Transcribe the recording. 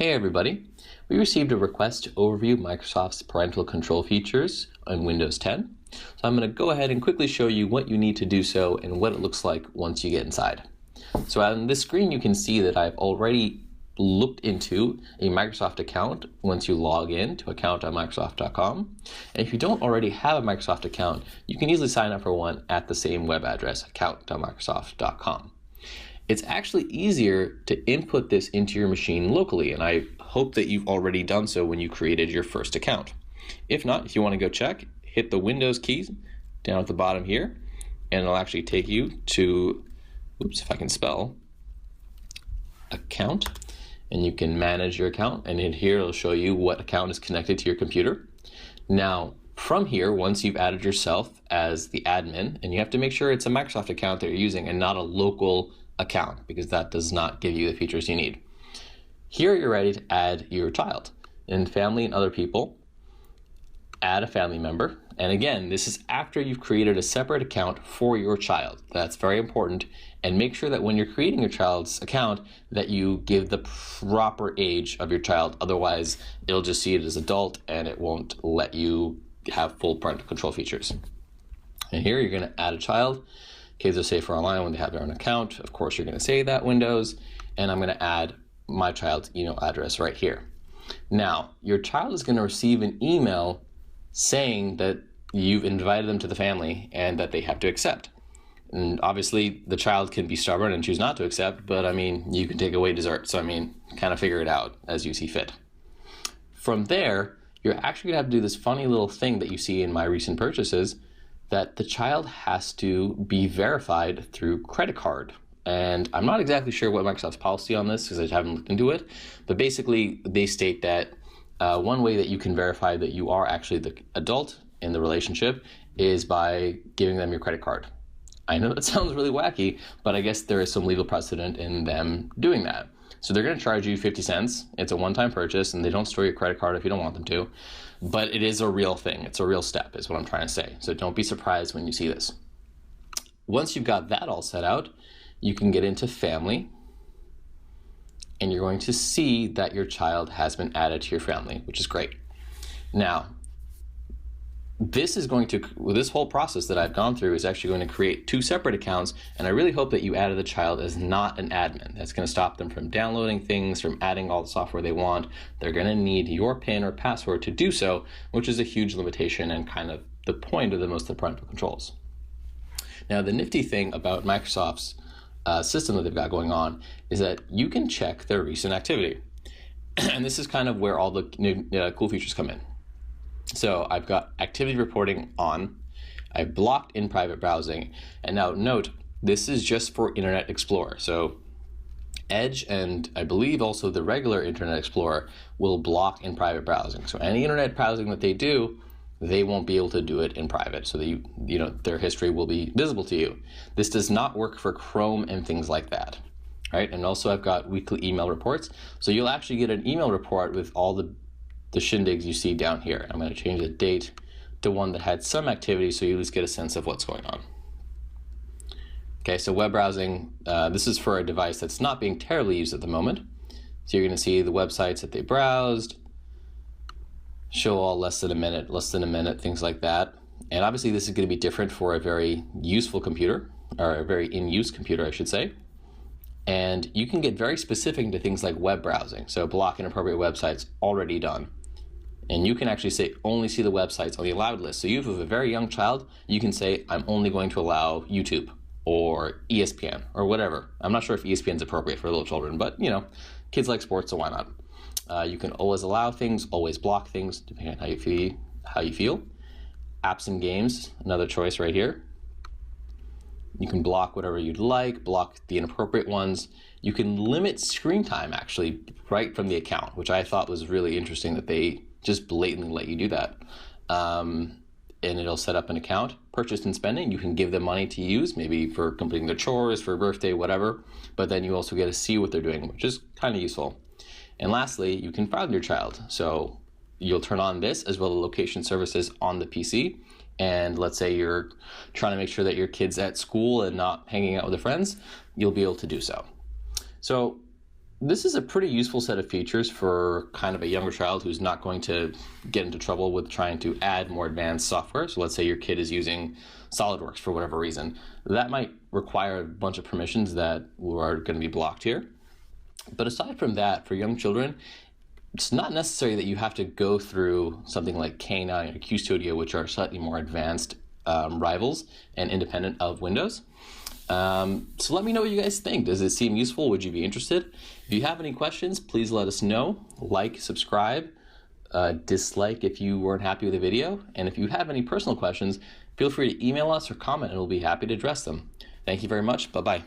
Hey everybody, we received a request to overview Microsoft's parental control features on Windows 10. So I'm going to go ahead and quickly show you what you need to do so and what it looks like once you get inside. So on this screen you can see that I've already looked into a Microsoft account once you log in to account.microsoft.com. And if you don't already have a Microsoft account, you can easily sign up for one at the same web address, account.microsoft.com. It's actually easier to input this into your machine locally, and I hope that you've already done so when you created your first account. If not, if you want to go check, hit the Windows key down at the bottom here, and it'll actually take you to, if I can spell, account, and you can manage your account, and in here it'll show you what account is connected to your computer. Now, from here, once you've added yourself as the admin, and you have to make sure it's a Microsoft account that you're using and not a local account, because that does not give you the features you need. Here you're ready to add your child. In family and other people, add a family member. And again, this is after you've created a separate account for your child. That's very important. And make sure that when you're creating your child's account that you give the proper age of your child. Otherwise, it'll just see it as adult and it won't let you have full parental control features. And here you're going to add a child. Kids are safer online when they have their own account. Of course, you're going to save that Windows, and I'm going to add my child's email address right here. Now, your child is going to receive an email saying that you've invited them to the family and that they have to accept. And obviously, the child can be stubborn and choose not to accept, but I mean, you can take away dessert. So I mean, kind of figure it out as you see fit. From there, you're actually going to have to do this funny little thing that you see in my recent purchases, that the child has to be verified through credit card. And I'm not exactly sure what Microsoft's policy on this because I haven't looked into it, but basically they state that one way that you can verify that you are actually the adult in the relationship is by giving them your credit card. I know that sounds really wacky, but I guess there is some legal precedent in them doing that. So they're going to charge you 50 cents. It's a one-time purchase, and they don't store your credit card if you don't want them to. But it is a real thing. It's a real step is what I'm trying to say. So don't be surprised when you see this. Once you've got that all set out, you can get into family, and you're going to see that your child has been added to your family, which is great. Now, this whole process that I've gone through is actually going to create two separate accounts, and I really hope that you added the child as not an admin. That's going to stop them from downloading things, from adding all the software they want. They're going to need your PIN or password to do so, which is a huge limitation and kind of the point of the most of the parental controls. Now, the nifty thing about Microsoft's system that they've got going on is that you can check their recent activity. And this is kind of where all the new cool features come in. So I've got activity reporting on, I've blocked in private browsing, and now note, this is just for Internet Explorer. So Edge and I believe also the regular Internet Explorer will block in private browsing. So any internet browsing that they do, they won't be able to do it in private, so that their history will be visible to you. This does not work for Chrome and things like that. Right? And also I've got weekly email reports. So you'll actually get an email report with all the shindigs you see down here. I'm going to change the date to one that had some activity so you at least get a sense of what's going on. Okay, so web browsing, this is for a device that's not being terribly used at the moment. So you're going to see the websites that they browsed, show all less than a minute, things like that. And obviously this is going to be different for a very useful computer, or a very in-use computer, I should say. And you can get very specific into things like web browsing. So block inappropriate websites, already done. And you can actually say only see the websites on the allowed list. So you have a very young child, you can say I'm only going to allow YouTube or ESPN or whatever. I'm not sure if ESPN is appropriate for little children, but kids like sports, so why not? You can always allow things, always block things, depending on how you feel. Apps and games, another choice right here. You can block whatever you'd like, block the inappropriate ones. You can limit screen time actually right from the account, which I thought was really interesting that they just blatantly let you do that. And it'll set up an account. Purchase and spending, you can give them money to use, maybe for completing their chores, for a birthday, whatever. But then you also get to see what they're doing, which is kind of useful. And lastly, you can friend your child. So you'll turn on this as well as location services on the PC. And let's say you're trying to make sure that your kid's at school and not hanging out with their friends, you'll be able to do so. So This is a pretty useful set of features for kind of a younger child who's not going to get into trouble with trying to add more advanced software. So let's say your kid is using SolidWorks for whatever reason. That might require a bunch of permissions that are going to be blocked here. But aside from that, for young children, it's not necessary that you have to go through something like K9 or QStudio, which are slightly more advanced rivals and independent of Windows. So let me know what you guys think. Does it seem useful? Would you be interested? If you have any questions, please let us know. Like, subscribe, dislike if you weren't happy with the video. And if you have any personal questions, feel free to email us or comment and we'll be happy to address them. Thank you very much. Bye-bye.